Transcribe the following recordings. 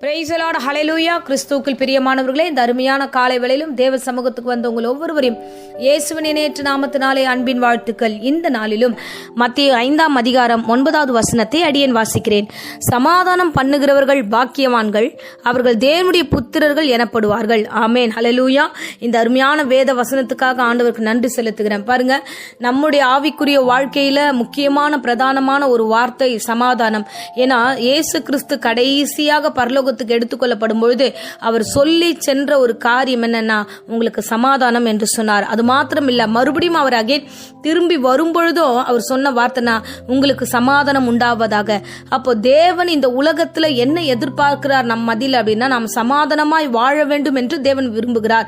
Praise the Lord, ஹல்லேலூயா. கிறிஸ்துவுக்குள் பிரியமானவர்களே, இந்த அருமையான காலை வேளையிலும் தேவ சமூகத்துக்கு வந்த உங்கள் ஒவ்வொருவரையும் இயேசுவின் நேற்று நாமத்தினாலே அன்பின் வாழ்த்துக்கள். இந்த நாளிலும் மத்தேயு 5ஆம் அதிகாரம் 9வது வசனத்தை அடியேன் வாசிக்கிறேன். சமாதானம் பண்ணுகிறவர்கள் பாக்கியவான்கள், அவர்கள் தேவனுடைய புத்திரர்கள் எனப்படுவார்கள். ஆமேன், ஹல்லேலூயா. இந்த அருமையான வேத வசனத்துக்காக ஆண்டவருக்கு நன்றி செலுத்துகிறேன். பாருங்க, நம்முடைய ஆவிக்குரிய வாழ்க்கையில முக்கியமான பிரதானமான ஒரு வார்த்தை சமாதானம். ஏன்னா இயேசு கிறிஸ்து கடைசியாக பரலோகத்துக்கு எடுத்துக்கொள்ளப்படும் பொழுது அவர் சொல்லி சென்ற ஒரு காரியம் என்னன்னா, உங்களுக்கு சமாதானம் என்று சொன்னார். அது மாத்திரம் இல்ல, மறுபடியும் அவர் அகைன் திரும்பி வரும்பொழுதோ அவர் சொன்ன வார்த்தைனா, உங்களுக்கு சமாதானம் உண்டாவதாக. அப்போ தேவன் இந்த உலகத்துல என்ன எதிர்பார்க்கிறார் நம் மத்தியில் அப்படின்னா, நாம் சமாதானமாய் வாழ வேண்டும் என்று தேவன் விரும்புகிறார்.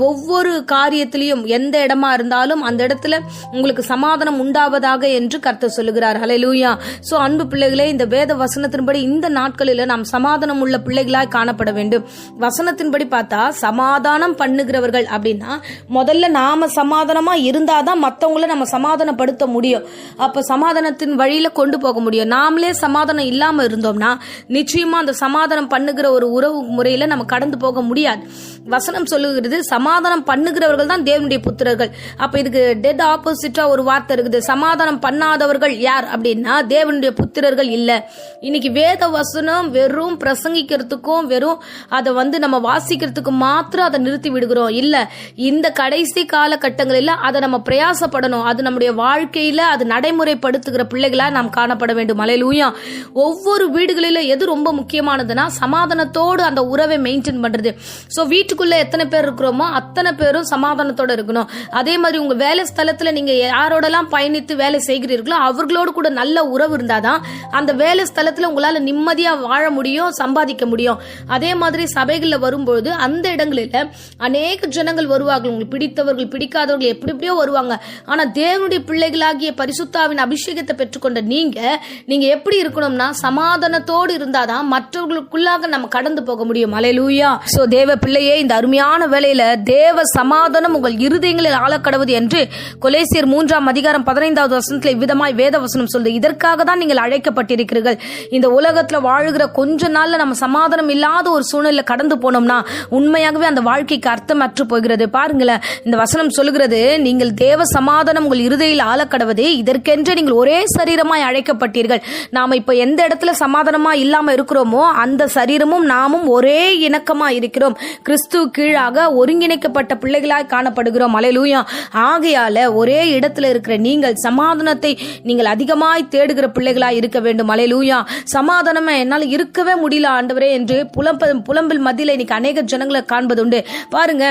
ஒவ்வொரு காரியத்திலையும் எந்த இடமா இருந்தாலும் அந்த இடத்துல உங்களுக்கு சமாதானம் உண்டாவதாக என்று கர்த்தர் சொல்லுகிறார். ஹல்லேலூயா. சோ அன்பு பிள்ளைகளே, இந்த வேத வசனத்தின்படி இந்த நாட்களில் நாம் சமாதானம் உள்ள பிள்ளைகளாய் காணப்பட வேண்டும். வசனத்தின்படி பார்த்தா சமாதானம் பண்ணுகிறவர்கள் அப்படின்னா, முதல்ல நாம சமாதானமா இருந்தாதான் மற்றவங்களை நம்ம சமாதானப்படுத்த முடியும். அப்ப சமாதானத்தின் வழியில கொண்டு போக முடியும். நாமளே சமாதானம் இல்லாம இருந்தோம்னா நிச்சயமா அந்த சமாதானம் பண்ணுகிற ஒரு உறவு முறையில நம்ம கடந்து போக முடியாது. வசனம் சொல்லுகிறது, சமாதானம் பண்ணுகிறவர்கள் தான் தேவனுடைய புத்திரர்கள். அப்ப இதுக்கு டெட் ஆப்போசிட்டா ஒரு வார்த்தை இருக்குது. சமாதானம் பண்ணாதவர்கள் யார் அப்படின்னா தேவனுடைய புத்திரர்கள் இல்ல. இன்னைக்கு வேத வசனம் வெறும் பிரசங்கிக்கிறதுக்கும் வெறும் அதை நம்ம வாசிக்கிறதுக்கும் மாத்திரம் அதை நிறுத்தி விடுகிறோம். இல்ல, இந்த கடைசி காலகட்டங்களில் அதை நம்ம பிரயாசப்படணும். அது நம்முடைய வாழ்க்கையில அது நடைமுறைப்படுத்துகிற பிள்ளைகளா நாம் காணப்பட வேண்டும். ஹல்லேலூயா. ஒவ்வொரு வீடுகளில எது ரொம்ப முக்கியமானதுன்னா, சமாதானத்தோடு அந்த உறவை மெயின்டைன் பண்றது. சோ வீட்டுக்குள்ள எத்தனை பேர் இருக்கிறோமோ அத்தனை பேரும் சமாதானத்தோட இருக்கணும். அதே மாதிரி உங்க வேலை ஸ்தலத்துல நீங்க யாரோடலாம் பயணித்து வேலை செய்கிறீர்களோ அவர்களோடு கூட நல்ல உறவு இருந்தாதான் அந்த வேலை ஸ்தலத்துல உங்களால நிம்மதியா வாழ முடியும், சம்பாதிக்க முடியும். அதே மாதிரி சபைகள்ல வரும்போது அந்த இடங்களில அநேக ஜனங்கள் வருவார்கள். உங்களுக்கு பிடித்தவர்கள் பிடிக்காதவர்கள் எப்படி எப்படியோ வருவாங்க. ஆனா தேவனுடைய பிள்ளைகளாகிய பரிசுத்தாவின் அபிஷேகத்தை பெற்றுக்கொண்ட நீங்க எப்படி இருக்கணும்னா, சமாதானத்தோடு இருந்தாதான் மற்றவர்களுக்குள்ளாக நம்ம கடந்து போக முடியும். ஹல்லேலூயா. சோ தேவ பிள்ளையே, இந்த அருமையான வேளையில தேவ சமாதானம் உங்கள் இருதயங்களில் ஆளக்கடவுது என்று கொலேசியர் 3ஆம் அதிகாரம் 15வது வசனத்தில் இவ்விதமாய் வேத வசனம் சொல்லுது. இதற்காக தான் நீங்கள் அழைக்கப்பட்டிருக்கிறீர்கள். இந்த உலகத்துல வாழுகிற கொஞ்ச நாள்ல நம்ம சமாதானம் இல்லாத ஒரு சூழ்நிலை கடந்து போனோம்னா உண்மையாகவே அந்த வாழ்க்கைக்கு அர்த்தமற்று போகிறது. பாருங்களேன், இந்த வசனம் சொல்லுகிறது, நீங்கள் தேவ சமாதானம் உங்கள் இருதயில் ஆளக்கடவது, இதற்கென்று நீங்கள் ஒரே சரீரமாய் அழைக்கப்பட்டீர்கள். நாம இப்ப எந்த இடத்துல சமாதானமா இல்லாம இருக்கிறோமோ அந்த சரீரமும் நாமும் ஒரே இணக்கமா இருக்கிறோம். கிறிஸ்து கீழாக ஒருங்கிணைக்கப்பட்ட பிள்ளைகளாய் காணப்படுகிறோம். ஹல்லேலூயா. ஆகையால ஒரே இடத்துல இருக்கிற நீங்கள் சமாதானத்தை நீங்கள் அதிகமாய் தேடுகிற பிள்ளைகளாய் இருக்க வேண்டும். ஹல்லேலூயா. சமாதானமே என்னால் இருக்கவே முடியல ஆண்டவரே என்று புலம்பில் மத்தியில இன்னைக்கு அநேக ஜனங்களை காண்பதுண்டு. பாருங்க,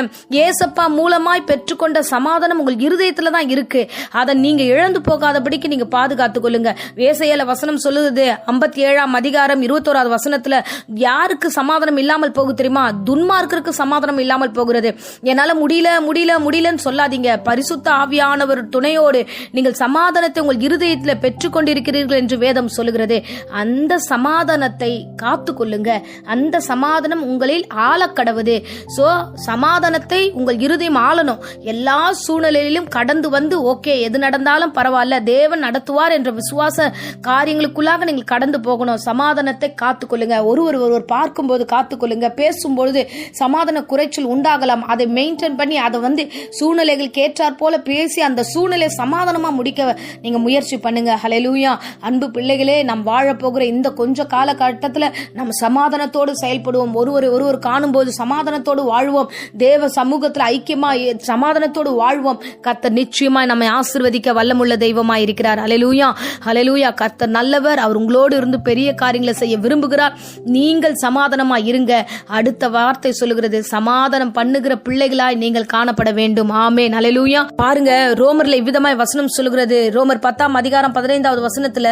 ஏசப்பா மூலமாய் பெற்றுக்கொண்ட சமாதானம் உங்கள் இருதயத்துல தான் இருக்கு. அதை நீங்க இழந்து போகாதபடிக்கு நீங்க பாதுகாத்துக் கொள்ளுங்க. ஏசாயால வசனம் சொல்லுது, 57ஆம் அதிகாரம் 21வது வசனத்துல, யாருக்கு சமாதானம் இல்லாமல் போகுது தெரியுமா? துன்மார்க்கருக்கு சமாதானம் இல்லாமல் போகிறது. என்னால முடியலன்னு சொல்லாதீங்க. பரிசுத்த ஆவியானவர் துணையோடு நீங்கள் சமாதானத்தை உங்கள் இருதயத்துல பெற்றுக்கொண்டிருக்கிறீர்கள் என்று வேதம் சொல்லுகிறது. அந்த சமாதானத்தை காத்து கொள்ளுங்க. அந்த சமாதானம் உங்களில் ஆளக்கடவுது. சோ சமாதானத்தை உங்கள் இருதயம் ஆளணும். எல்லா சூழ்நிலையிலும் கடந்து வந்து ஓகே, எது நடந்தாலும் பரவாயில்ல, தேவன் நடத்துவார் என்ற விசுவாச காரியங்களுக்குள்ளாக நீங்கள் கடந்து போகணும். சமாதானத்தை காத்துக்கொள்ளுங்க. ஒருவர் பார்க்கும்போது காத்துக்கொள்ளுங்க. பேசும்பொழுது சமாதான குறைச்சல் உண்டாகலாம். அதை மெயின்டைன் பண்ணி அதை சூழ்நிலைகள் கேட்டார் போல பேசி அந்த சூழ்நிலை சமாதானமா முடிக்க நீங்க முயற்சி பண்ணுங்க. ஹல்லேலூயா. அன்பு பிள்ளைகளே, நாம் வாழ போகிற இந்த கொஞ்ச காலகட்டத்துல நம்ம சமாதானத்தோடு செயல்படுவோம். ஒருவர் காணும்போது சமாதானத்தோடு வாழ்வோம். தேவ சமூகத்துல ஐக்கியமா சமாதானத்தோடு வாழ்வோம். கர்த்தர் நிச்சயமாய் நம்மை ஆசீர்வதிக்க வல்லமுள்ள தெய்வமாய் இருக்கிறார். ஹல்லேலூயா. ஹல்லேலூயா. கர்த்தர் நல்லவர். அவர் உங்களோடு இருந்து பெரிய காரியங்களை செய்ய விரும்புகிறார். நீங்கள் சமாதானமா இருங்க. அடுத்த வார்த்தை சொல்லுகிறது, சமாதானம் பண்ணுகிற பிள்ளைகளாய் நீங்கள் காணப்பட வேண்டும். ஆமென். ஹல்லேலூயா. பாருங்க, ரோமர்ல இவ்விதமாய் வசனம் சொல்லுகிறது. ரோமர் 10ஆம் அதிகாரம் 15வது வசனத்துல,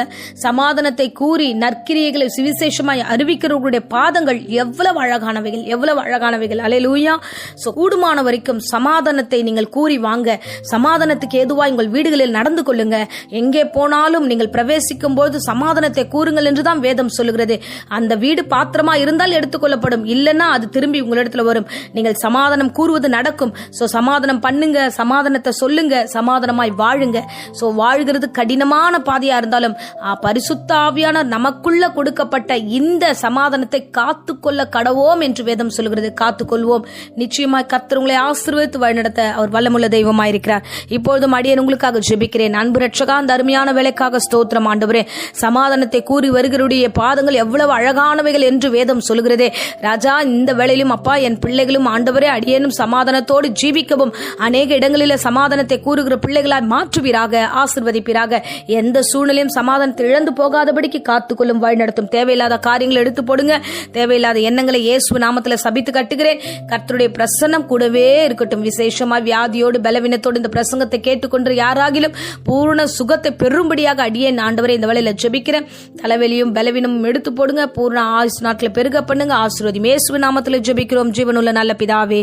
சமாதானத்தை கூறி நற்கிரியைகளை சுவிசேஷமாய் அறிவிக்கிறவர்களுடைய பாதங்கள் எவ்வளவு அழகானவைகள். ஹல்லேலூயா. சோ கூடுமான வரைக்கும் சமாதானத்தை நீங்கள் கூறி வாங்க. சமாதானத்துக்கு ஏதுவாய் உங்கள் வீடுகளில் நடந்து கொள்ளுங்க. எங்கே போனாலும் நீங்கள் பிரவேசிக்கும் போது சமாதானத்தை கூறுங்கள் என்றுதான் வேதம் சொல்லுகிறது. அந்த வீடு பாத்திரமா இருந்தால் எடுத்துக்கொள்ளப்படும், இல்லைன்னா அது திரும்பி உங்களிடத்துல வரும். நீங்கள் சமாதானம் கூறுவது நடக்கும். சோ சமாதானம் பண்ணுங்க, சமாதானத்தை சொல்லுங்க, சமாதானமாய் வாழுங்க. சோ வாழ்கிறது கடினமான பாதையா இருந்தாலும் பரிசுத்த ஆவியானவர் நமக்குள்ள கொடுக்கப்பட்ட இந்த சமாதானத்தை சமாதானத்தை காத்துக்கொள்ள கடவோம் என்று வேதம் சொல்கிறது. காத்துக்கொள்வோம். நிச்சயமாய் கர்த்தர் உங்களை ஆசீர்வதித்து வழிநடத்த அவர் வல்லமுள்ள தெய்வமாயிருக்கிறார். இப்பொழுதும் அடியேன் உங்களுக்காக ஜெபிக்கிறேன். அன்பு ரட்சகா, அந்த அருமையான வேலைக்காக ஸ்தோத்திரம் ஆண்டவரே. சமாதானத்தை கூறி வருகிறவருடைய பாதங்கள் எவ்வளவு அழகானவைகள் என்று வேதம் சொல்கிறதே. ராஜா, இந்த வேளையிலும் அப்பா, என் பிள்ளைகளும் ஆண்டவரே அடியேனும் சமாதானத்தோடு ஜீவிக்கவும் அநேக இடங்களில் சமாதானத்தை கூறுகிற பிள்ளைகளாய் மாற்றுவீராக, ஆசீர்வதிப்பீராக. எந்த சூழ்நிலையும் சமாதானத்தை இழந்து போகாதபடிக்கு காத்துக்கொள்ளும், வழிநடத்தும். தேவையில்லாத காரியங்களை எடுத்து போடுங்க. தேவையில்லாத எண்ணங்களை இயேசு நாமத்தில் சபித்து கட்டுகிறேன். கர்த்தருடைய பிரசன்னம் கூடவே இருக்கட்டும். விசேஷமாய் வியாதியோடு பலவீனத்தோடு இந்த பிரசங்கத்தை கேட்டுக்கொண்டு யாராகிலும் பூர்ண சுகத்தை பெறும்படியாக அடியேன் ஆண்டவரே இந்த வேளையில ஜெபிக்கிறேன். தலைவலியும் பலவீனமும் எடுத்து போடுங்க. பூர்ண ஆயுசு நாட்களை பெருக பண்ணுங்க. ஆசீர்வதி. இயேசு நாமத்தில் ஜெபிக்கிறோம் ஜீவனுள்ள நல்ல பிதாவே.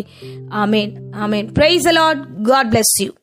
ஆமென். ஆமென். Praise the Lord. God bless you.